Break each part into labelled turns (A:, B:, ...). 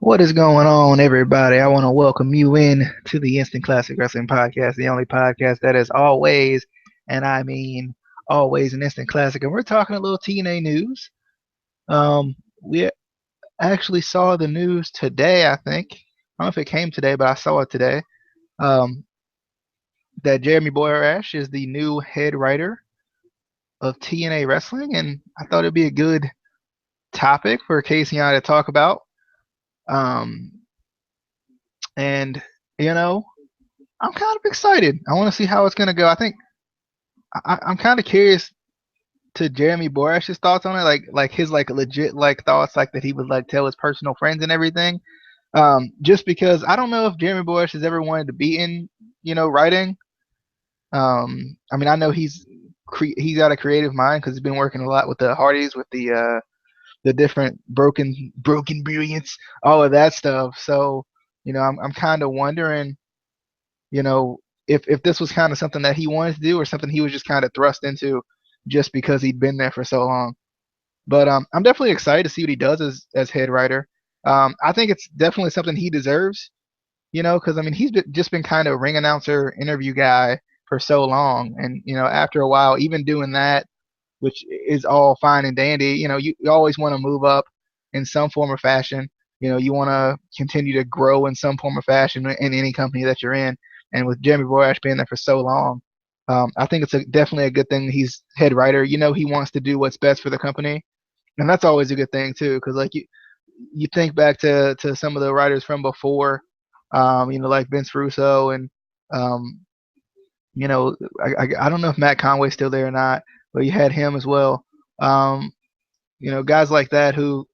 A: What is going on, everybody? I want to welcome you in to the Instant Classic Wrestling Podcast, the only podcast that is always, and I mean always, an instant classic. And we're talking a little TNA news. We actually saw the news today, I think. I don't know if it came today, but I saw it today. Um, that Jeremy Borash is the new head writer of TNA Wrestling, and I thought it'd be a good topic for Casey and I to talk about. Um, and you know, I'm kind of excited. I want to see how it's gonna go. I think I'm kind of curious to Jeremy Borash's thoughts on it, like his like legit like thoughts, like that he would like tell his personal friends and everything. Just because I don't know if Jeremy Borash has ever wanted to be in, writing. I mean, I know he's got a creative mind because he's been working a lot with the Hardys, with the different broken brilliance, all of that stuff. So, I'm kind of wondering, you know, if this was kind of something that he wanted to do or something he was just kind of thrust into just because he'd been there for so long. But I'm definitely excited to see what he does as head writer. I think it's definitely something he deserves, because I mean just been kind of ring announcer, interview guy for so long, and after a while, even doing that, which is all fine and dandy, you always want to move up in some form or fashion. You want to continue to grow in some form or fashion in any company that you're in. And with Jeremy Borash being there for so long, I think it's definitely a good thing he's head writer. He wants to do what's best for the company, and that's always a good thing too. Because like you think back to some of the writers from before, like Vince Russo and um, you know, I don't know if Matt Conway's still there or not, but you had him as well. Um, guys like that who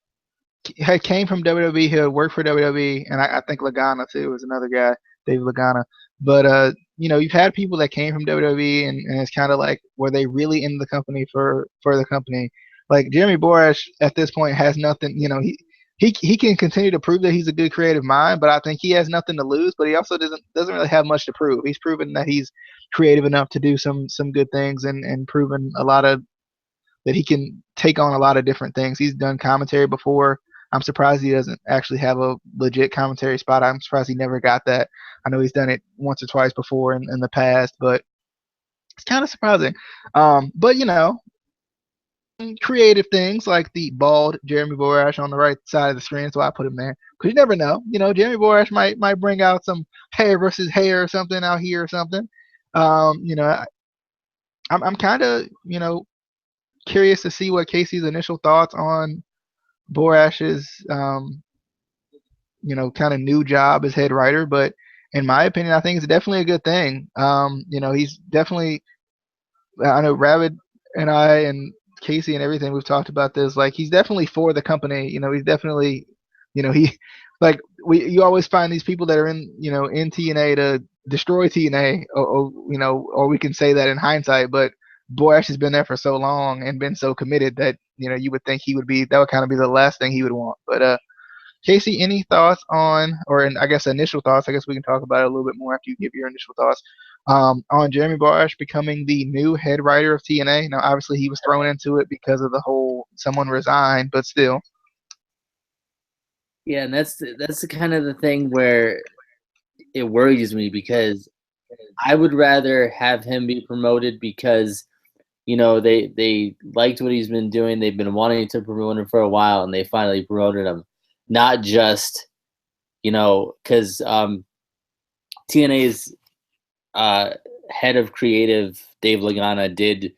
A: had came from WWE, who had worked for WWE, and I think Lagana too was another guy, Dave Lagana. But you've had people that came from WWE, and it's kind of like, were they really in the company for the company? Like Jeremy Borash at this point has nothing. He can continue to prove that he's a good creative mind, but I think he has nothing to lose. But he also doesn't really have much to prove. He's proven that he's creative enough to do some good things, and proven a lot of that he can take on a lot of different things. He's done commentary before. I'm surprised he doesn't actually have a legit commentary spot. I'm surprised he never got that. I know he's done it once or twice before in the past, but it's kind of surprising. But creative things like the bald Jeremy Borash on the right side of the screen, so I put him there. Because you never know. Jeremy Borash might bring out some hair versus hair or something out here or something. I'm kind of curious to see what Casey's initial thoughts on Borash's kind of new job as head writer. But in my opinion, I think it's definitely a good thing. He's definitely, I know Rabbit and I and Casey and everything, we've talked about this. Like, he's definitely for the company. He's definitely, he like you always find these people that are in TNA to destroy TNA, or we can say that in hindsight, but Borash has been there for so long and been so committed that you would think that would kind of be the last thing he would want. But Casey, any thoughts on, I guess initial thoughts? I guess we can talk about it a little bit more after you give your initial thoughts on Jeremy Borash becoming the new head writer of TNA. Now, obviously, he was thrown into it because of the whole someone resigned, but still.
B: Yeah, and that's the kind of the thing where it worries me because I would rather have him be promoted because they liked what he's been doing. They've been wanting to promote him for a while, and they finally promoted him. Not just because TNA's head of creative Dave Lagana did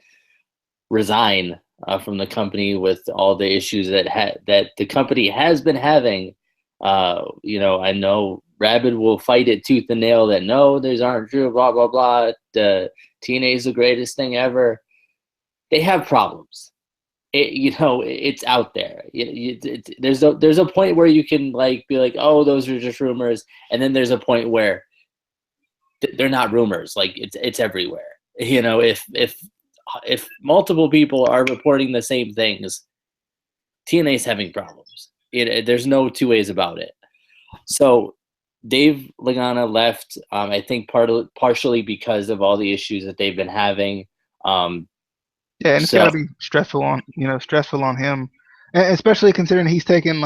B: resign from the company with all the issues that the company has been having. I know Rabbit will fight it tooth and nail that no, these aren't true, blah, blah, blah. The TNA is the greatest thing ever. They have problems. It's out there. There's a point where you can be like, oh, those are just rumors. And then there's a point where they're not rumors. Like it's everywhere. If multiple people are reporting the same things, TNA is having problems. There's no two ways about it. So Dave Lagana left, I think partially because of all the issues that they've been having.
A: Yeah, and it's got to be stressful on him, and especially considering he's taken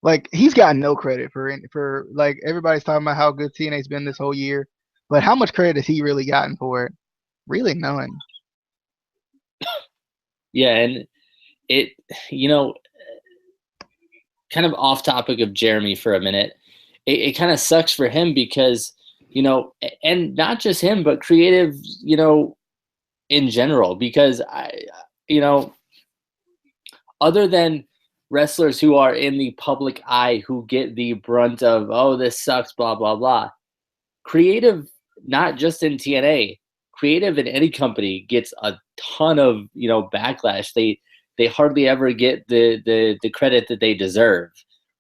A: like he's gotten no credit for like everybody's talking about how good TNA's been this whole year, but how much credit has he really gotten for it? Really none.
B: Yeah, and it, you know, kind of off topic of Jeremy for a minute, it kind of sucks for him because, and not just him, but creative, in general, because you know, other than wrestlers who are in the public eye who get the brunt of, oh, this sucks, blah, blah, blah, creative, not just in TNA, creative in any company gets a ton of, backlash. They hardly ever get the credit that they deserve,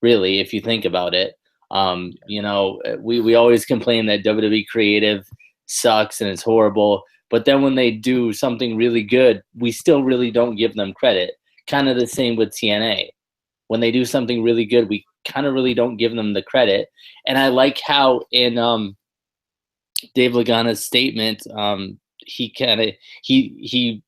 B: really, if you think about it. We always complain that WWE creative sucks and it's horrible, but then when they do something really good, we still really don't give them credit. Kind of the same with TNA. When they do something really good, we kind of really don't give them the credit. And I like how in Dave Lagana's statement, he kind of he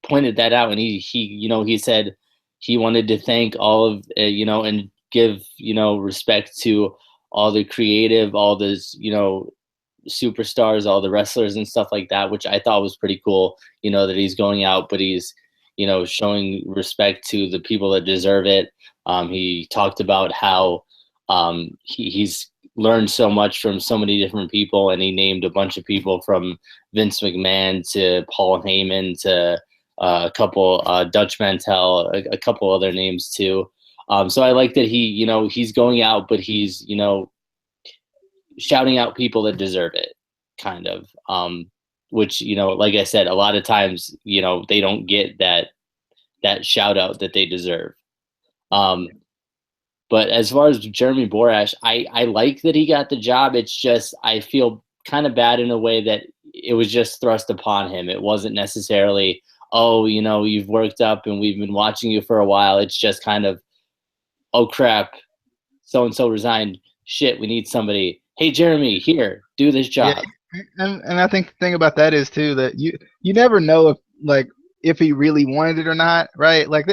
B: pointed that out, and he said he wanted to thank all of and give respect to all the creative, all those superstars, all the wrestlers and stuff like that, which I thought was pretty cool. That he's going out, but he's showing respect to the people that deserve it. He talked about how he's learned so much from so many different people, and he named a bunch of people from Vince McMahon to Paul Heyman to a couple Dutch Mantel, a couple other names too. So I like that he's going out, but he's shouting out people that deserve it, kind of. Which like I said, a lot of times they don't get that shout out that they deserve. But as far as Jeremy Borash, I like that he got the job. It's just I feel kind of bad in a way that it was just thrust upon him. It wasn't necessarily, oh, you've worked up and we've been watching you for a while. It's just kind of, oh crap, so and so resigned. Shit, we need somebody. Hey Jeremy, here, do this job.
A: Yeah, and I think the thing about that is too that you never know if he really wanted it or not, right? Like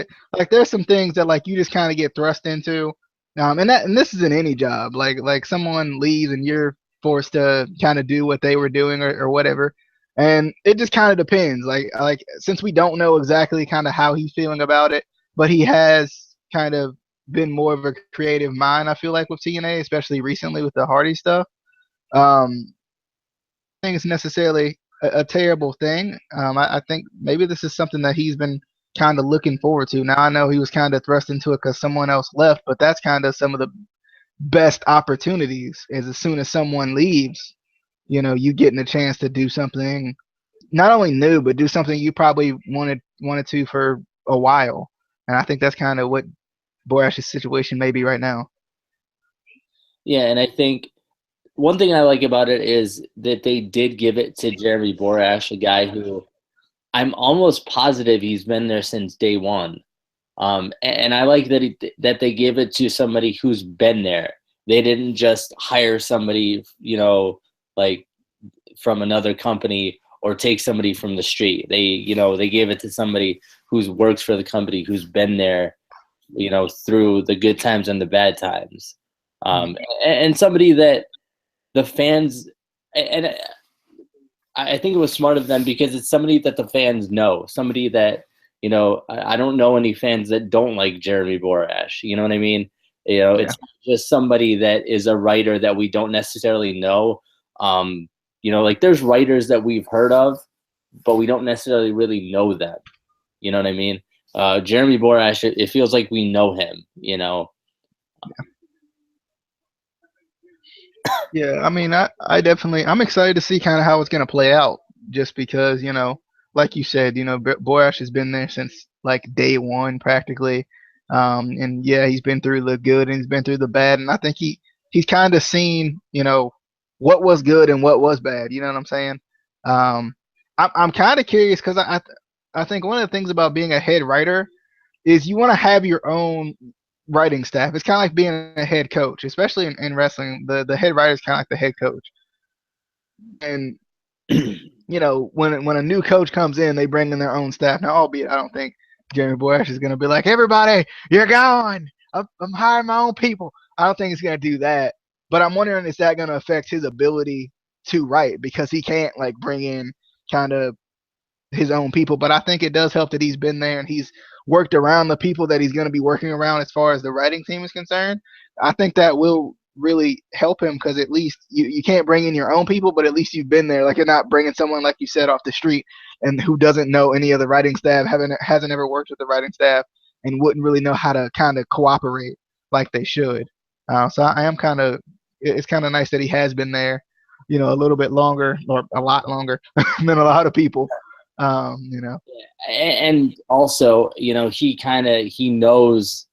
A: there's some things that like you just kind of get thrust into. And this is in any job. Like someone leaves and you're forced to kind of do what they were doing or whatever. And it just kind of depends. Like since we don't know exactly kind of how he's feeling about it, but he has kind of been more of a creative mind, I feel like, with TNA, especially recently with the Hardy stuff. I think it's necessarily a terrible thing. I think maybe this is something that he's been kind of looking forward to. Now I know he was kind of thrust into it because someone else left, but that's kind of some of the best opportunities. Is as soon as someone leaves, you getting a chance to do something not only new, but do something you probably wanted to for a while. And I think that's kind of what Borash's situation may be right now.
B: Yeah, and I think one thing I like about it is that they did give it to Jeremy Borash, a guy who I'm almost positive he's been there since day one. And I like that they gave it to somebody who's been there. They didn't just hire somebody, like from another company or take somebody from the street. They gave it to somebody who's worked for the company, who's been there, through the good times and the bad times. And somebody that the fans, and I think it was smart of them because it's somebody that the fans know, somebody that, I don't know any fans that don't like Jeremy Borash. You know what I mean?
A: Yeah.
B: It's just somebody that is a writer that we don't necessarily know. Like there's writers that we've heard of, but we don't necessarily really know them. You know what I mean? Jeremy Borash, it feels like we know him,
A: Yeah. Yeah, I mean, I definitely, I'm excited to see kind of how it's going to play out, just because, like you said, Borash has been there since like day one practically. And yeah, he's been through the good and he's been through the bad. And I think he's kind of seen, what was good and what was bad. You know what I'm saying? I'm kind of curious because I think one of the things about being a head writer is you want to have your own writing staff. It's kind of like being a head coach, especially in wrestling. The head writer is kind of like the head coach. And when a new coach comes in, they bring in their own staff. Now, albeit I don't think Jeremy Borash is going to be like, everybody, you're gone. I'm hiring my own people. I don't think it's gonna do that. But I'm wondering, is that gonna affect his ability to write, because he can't like bring in kind of his own people. But I think it does help that he's been there and he's worked around the people that he's going to be working around as far as the writing team is concerned. I think that will really help him, because at least you can't bring in your own people, but at least you've been there. Like, you're not bringing someone, like you said, off the street and who doesn't know any of the writing staff, hasn't ever worked with the writing staff, and wouldn't really know how to kind of cooperate like they should. So I am kind of, it's kind of nice that he has been there, a little bit longer, or a lot longer than a lot of people. You know.
B: And also, he knows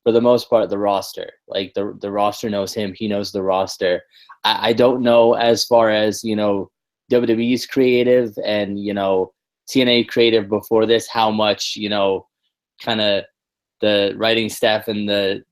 B: for the most part the roster. Like the roster knows him. He knows the roster. I don't know as far as WWE's creative and TNA creative before this, how much kind of the writing staff and the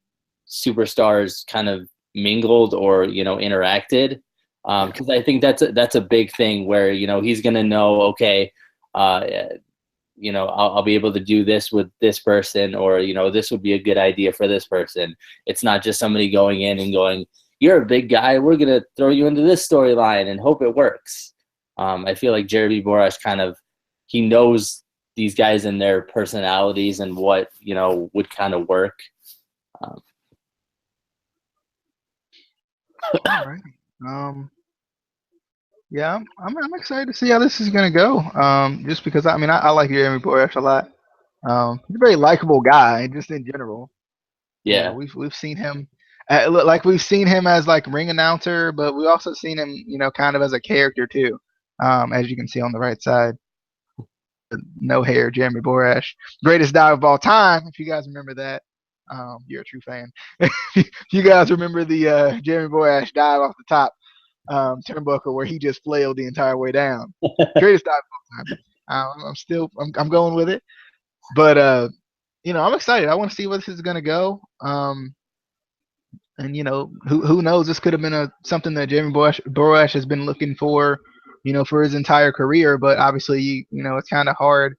B: superstars kind of mingled or interacted. Because I think that's a big thing where he's gonna know, okay, I'll be able to do this with this person, or this would be a good idea for this person. It's not just somebody going in and going, you're a big guy, we're gonna throw you into this storyline and hope it works. I feel like Jeremy Borash he knows these guys and their personalities and what would kind of work.
A: All right. Yeah, I'm excited to see how this is gonna go. Just because I like Jeremy Borash a lot. He's a very likable guy, just in general.
B: Yeah.
A: We've seen him, we've seen him as like ring announcer, but we also seen him, kind of as a character too. As you can see on the right side, no hair, Jeremy Borash, greatest dive of all time. If you guys remember that, you're a true fan. If you guys remember the Jeremy Borash dive off the top turnbuckle where he just flailed the entire way down, greatest dive of all time. I'm going with it, but I'm excited. I want to see where this is gonna go. And who knows? This could have been something that Jeremy Borash has been looking for, for his entire career. But obviously, it's kind of hard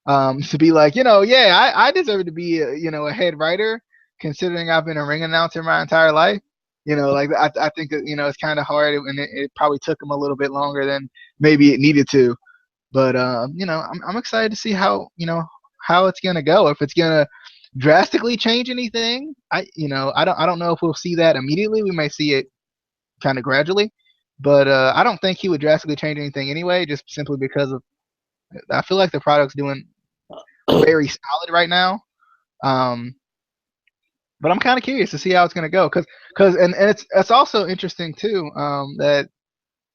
A: to be like, yeah, I deserve to be, a head writer, considering I've been a ring announcer my entire life. Like I think that, it's kind of hard, and it probably took him a little bit longer than maybe it needed to. But I'm excited to see how it's gonna go. If it's gonna drastically change anything, I don't know if we'll see that immediately. We may see it kind of gradually, but I don't think he would drastically change anything anyway, just simply because of, I feel like the product's doing very solid right now. But I'm kind of curious to see how it's gonna go, and it's also interesting too, that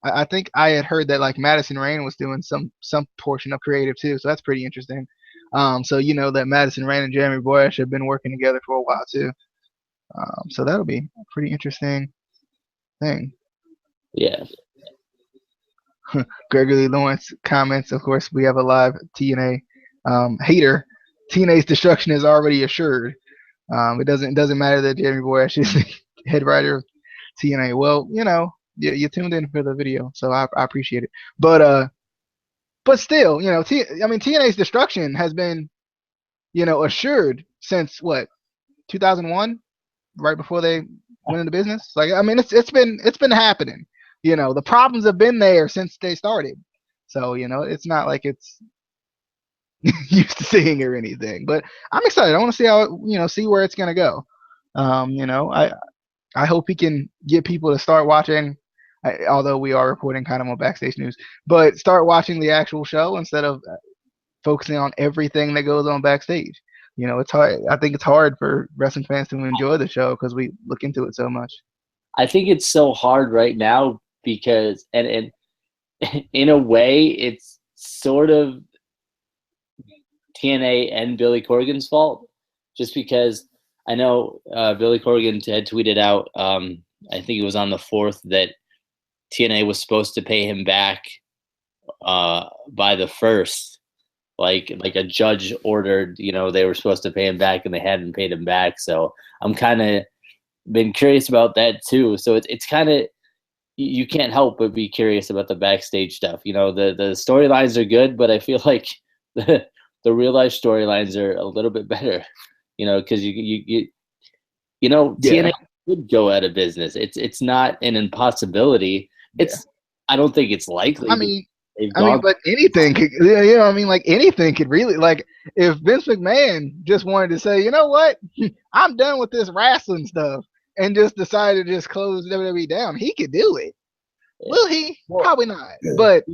A: I think I had heard that like Madison Rain was doing some portion of creative too, so that's pretty interesting. So that Madison Rain and Jeremy Borash have been working together for a while too. So that'll be a pretty interesting thing.
B: Yeah.
A: Gregory Lawrence comments, of course, we have a live TNA hater. TNA's destruction is already assured. It doesn't matter that Jeremy Borash is the head writer of TNA. Well, you tuned in for the video, so I appreciate it. But still, TNA's destruction has been, assured since what, 2001, right before they went into business. Like, it's been happening. The problems have been there since they started. So, it's not like it's used to seeing or anything. But I'm excited. I want to see see where it's gonna go. I hope he can get people to start watching. Although we are reporting kind of on backstage news, but start watching the actual show instead of focusing on everything that goes on backstage. It's hard. I think it's hard for wrestling fans to enjoy the show because we look into it so much.
B: I think it's so hard right now because, and in a way, it's sort of TNA and Billy Corgan's fault, just because I know Billy Corgan had tweeted out, I think it was on the 4th, that TNA was supposed to pay him back by the 1st. Like a judge ordered, they were supposed to pay him back and they hadn't paid him back. So I'm kind of been curious about that too. So it's kind of, you can't help but be curious about the backstage stuff. The storylines are good, but I feel like the real life storylines are a little bit better, because you TNA
A: Yeah.
B: could go out of business. It's not an impossibility.
A: Yeah.
B: I don't think it's likely
A: I
B: because
A: mean,
B: they've gone.
A: but anything could, you know, what I mean, like anything could really, like, if Vince McMahon just wanted to say, you know what, I'm done with this wrestling stuff, and just decided to just close WWE down, he could do it.
B: Yeah.
A: Will he?
B: Well,
A: Probably not. But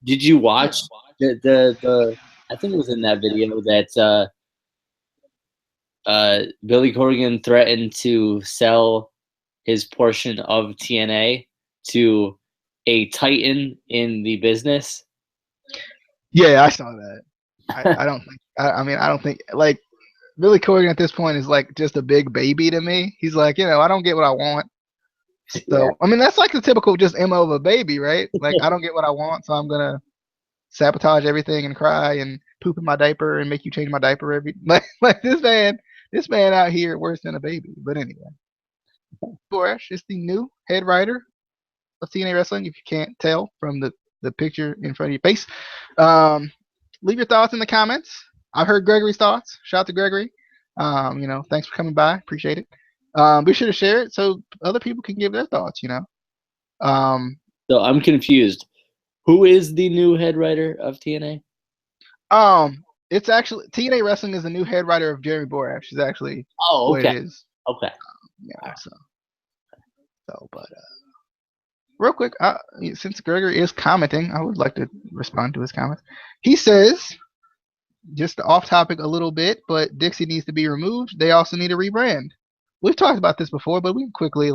B: did you
A: you
B: watch
A: know,
B: the I think it was in that video that Billy Corgan threatened to sell his portion of TNA to a titan in the business.
A: yeah, I saw that. I don't think. I mean, I don't think like Billy Corgan at this point is like just a big baby to me. He's like, I don't get what I want.
B: Yeah.
A: So I mean, that's like the typical just MO of a baby, right? Like, I don't get what I want, so I'm gonna sabotage everything and cry and poop in my diaper and make you change my diaper every like this man out here worse than a baby. But anyway, Borash is the new head writer of TNA Wrestling. If you can't tell from the picture in front of your face, leave your thoughts in the comments. I've heard Gregory's thoughts. Shout out to Gregory. Thanks for coming by. Appreciate it. Be sure to share it so other people can give their thoughts.
B: So I'm confused. Who is the new head writer of TNA?
A: It's actually TNA Wrestling is the new head writer of Jeremy Borash. Is actually what
B: Okay.
A: it is.
B: Okay.
A: Yeah. But real quick, since Gregory is commenting, I would like to respond to his comments. He says, just off topic a little bit, but Dixie needs to be removed. They also need a rebrand. We've talked about this before, but we can quickly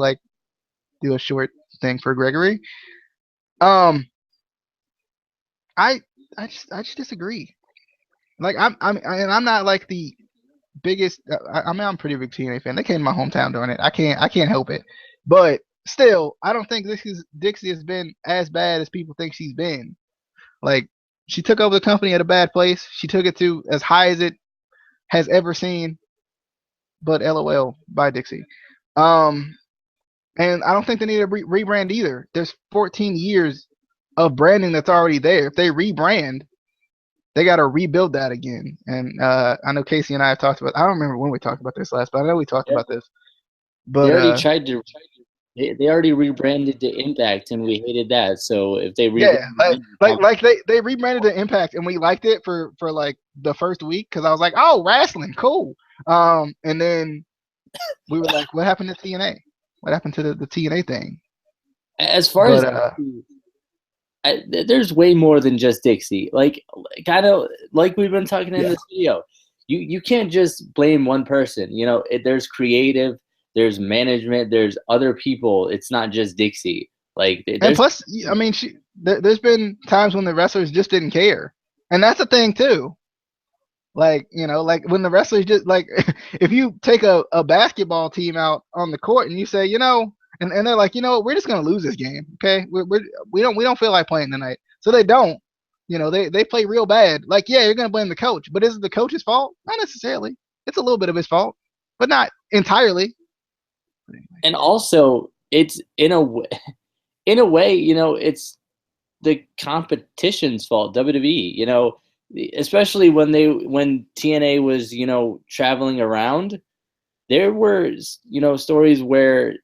A: do a short thing for Gregory. I just disagree. Like, I'm not like the biggest. I'm a pretty big TNA fan. They came to my hometown during it. I can't help it. But still, I don't think Dixie has been as bad as people think she's been. Like, she took over the company at a bad place. She took it to as high as it has ever seen. But LOL, bye Dixie. And I don't think they need a rebrand either. There's 14 years of branding that's already there. If they rebrand, they got to rebuild that again. And I know Casey and I have talked about. I don't remember when we talked about this last, but I know we talked about this. But
B: they already tried to. They already rebranded to Impact, and we hated that. So if they
A: they rebranded to Impact, and we liked it for like the first week because I was like, oh, wrestling, cool. And then we were like, what happened to TNA? What happened to the TNA thing?
B: As far as there's way more than just Dixie. Like, kind of like we've been talking in this video. You can't just blame one person. There's creative, there's management, there's other people. It's not just Dixie.
A: And plus, I mean, there's been times when the wrestlers just didn't care, and that's the thing too. Like when the wrestlers just if you take a basketball team out on the court and you say, and they're like, we're just gonna lose this game, okay? We don't feel like playing tonight, so they don't. They play real bad. Like, yeah, you're gonna blame the coach, but is it the coach's fault? Not necessarily. It's a little bit of his fault, but not entirely.
B: And also, it's in a way, it's the competition's fault. WWE, especially when TNA was, traveling around, there were, stories where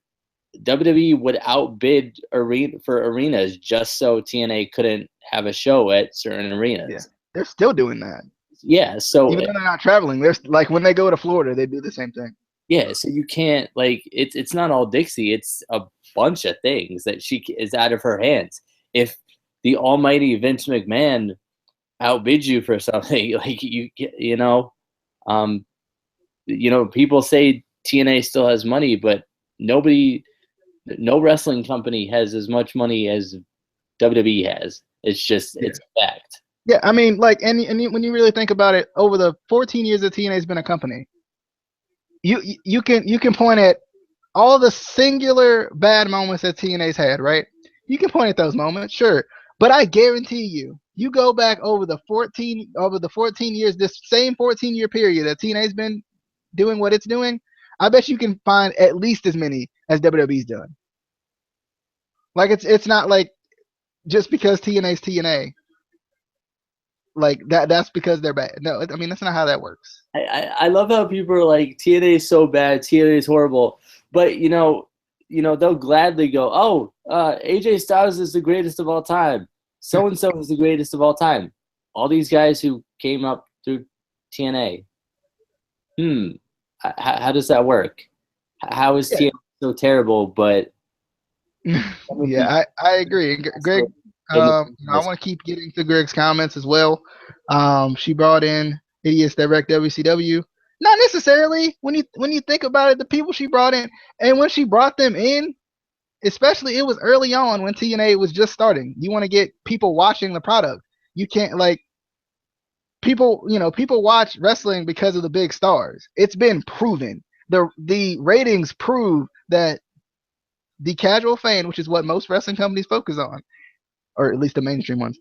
B: WWE would outbid arenas just so TNA couldn't have a show at certain arenas.
A: Yeah, they're still doing that.
B: Yeah, so
A: even though they're not traveling, they're like when they go to Florida, they do the same thing.
B: Yeah, so you can't it's not all Dixie. It's a bunch of things that she is out of her hands. If the almighty Vince McMahon outbids you for something, people say TNA still has money, but no wrestling company has as much money as WWE has. It's just it's a fact.
A: Yeah, I mean, and when you really think about it, over the 14 years that TNA's been a company, you can point at all the singular bad moments that TNA's had, right? You can point at those moments, sure, but I guarantee you go back over the 14 years, this same 14-year period that TNA's been doing what it's doing, I bet you can find at least as many as WWE's done. Like, it's not like just because TNA's TNA. like that's because they're bad. No, I mean that's not how that works.
B: I love how people are like TNA is so bad, TNA is horrible, but they'll gladly go, oh, AJ Styles is the greatest of all time, so and so is the greatest of all time. All these guys who came up through TNA. How does that work? How is TNA so terrible? But
A: Yeah, I agree. Greg, I want to keep getting to Greg's comments as well. She brought in idiots that wreck WCW. Not necessarily when you think about it, the people she brought in, and when she brought them in, especially it was early on when TNA was just starting. You want to get people watching the product. You can't like people watch wrestling because of the big stars. It's been proven. The ratings prove that the casual fan, which is what most wrestling companies focus on, or at least the mainstream ones,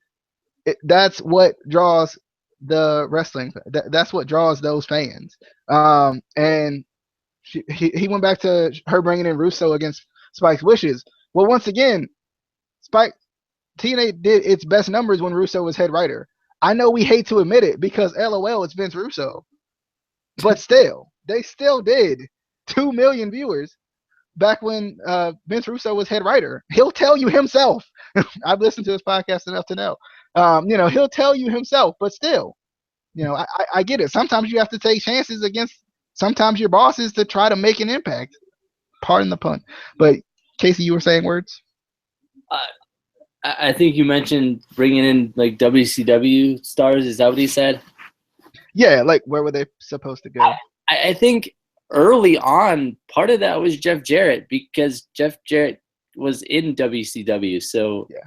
A: that's what draws the wrestling. That's what draws those fans. And he went back to her bringing in Russo against Spike's wishes. Well, once again, Spike TNA did its best numbers when Russo was head writer. I know we hate to admit it because LOL, it's Vince Russo, but still, they still did 2 million viewers back when Vince Russo was head writer. He'll tell you himself. I've listened to his podcast enough to know. He'll tell you himself, but still, I get it. Sometimes you have to take chances against sometimes your bosses to try to make an impact. Pardon the pun. But Casey, you were saying words?
B: I think you mentioned bringing in like WCW stars. Is that what he said?
A: Yeah, like where were they supposed to go?
B: I think early on, part of that was Jeff Jarrett because Jeff Jarrett was in WCW. So
A: yeah.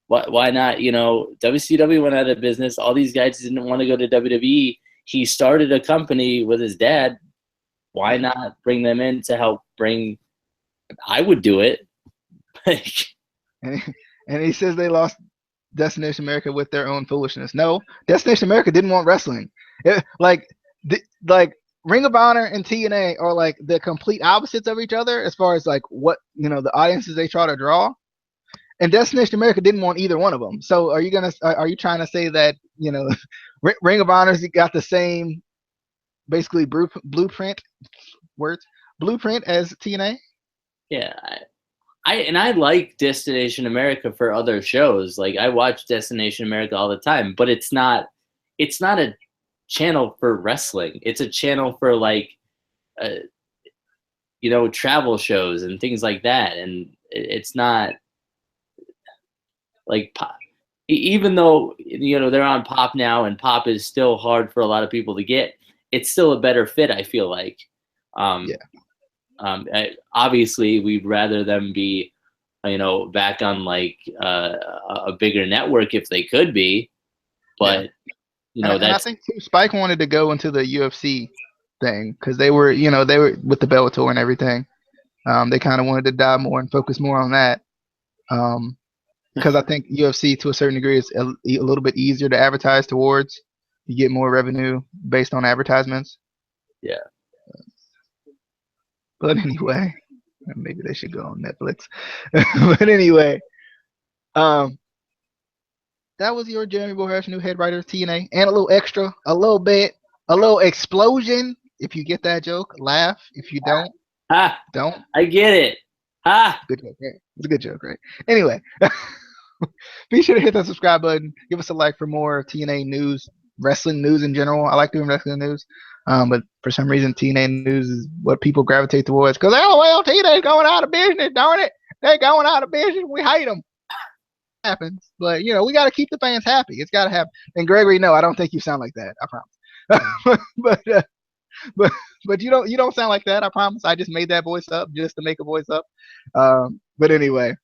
B: Why not? WCW went out of business. All these guys didn't want to go to WWE. He started a company with his dad. Why not bring them in to help bring? I would do it.
A: And he says they lost Destination America with their own foolishness. No, Destination America didn't want wrestling. Like Ring of Honor and TNA are like the complete opposites of each other as far as like what the audiences they try to draw. And Destination America didn't want either one of them. So are you trying to say that Ring of Honor's got the same basically blueprint as TNA?
B: Yeah, I like Destination America for other shows. Like I watch Destination America all the time, but it's not a channel for wrestling. It's a channel for like travel shows and things like that. And it's not like Pop, even though they're on Pop now, and Pop is still hard for a lot of people to get. It's still a better fit, I feel like. Obviously, we'd rather them be, back on like a bigger network if they could be, but
A: I think too, Spike wanted to go into the UFC thing because they were with the Bellator and everything. They kind of wanted to dive more and focus more on that. Because I think UFC to a certain degree is a little bit easier to advertise towards. You get more revenue based on advertisements.
B: Yeah.
A: But anyway, maybe they should go on Netflix. But anyway, that was your Jeremy Borash, new head writer of TNA, and a little extra, a little bit, a little explosion. If you get that joke, laugh. If you don't, don't.
B: I get it.
A: Good joke, right? It's a good joke, right? Anyway, be sure to hit that subscribe button. Give us a like for more TNA news, wrestling news in general. I like doing wrestling news, but for some reason, TNA news is what people gravitate towards. Because, TNA's going out of business, darn it. They're going out of business. We hate them. Happens, but we got to keep the fans happy. It's got to happen. And Gregory, no, I don't think you sound like that. I promise. But you don't sound like that. I promise. I just made that voice up just to make a voice up. But anyway,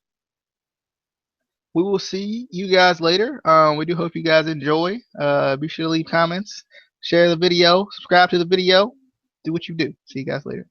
A: we will see you guys later. We do hope you guys enjoy. Be sure to leave comments, share the video, subscribe to the video, do what you do. See you guys later.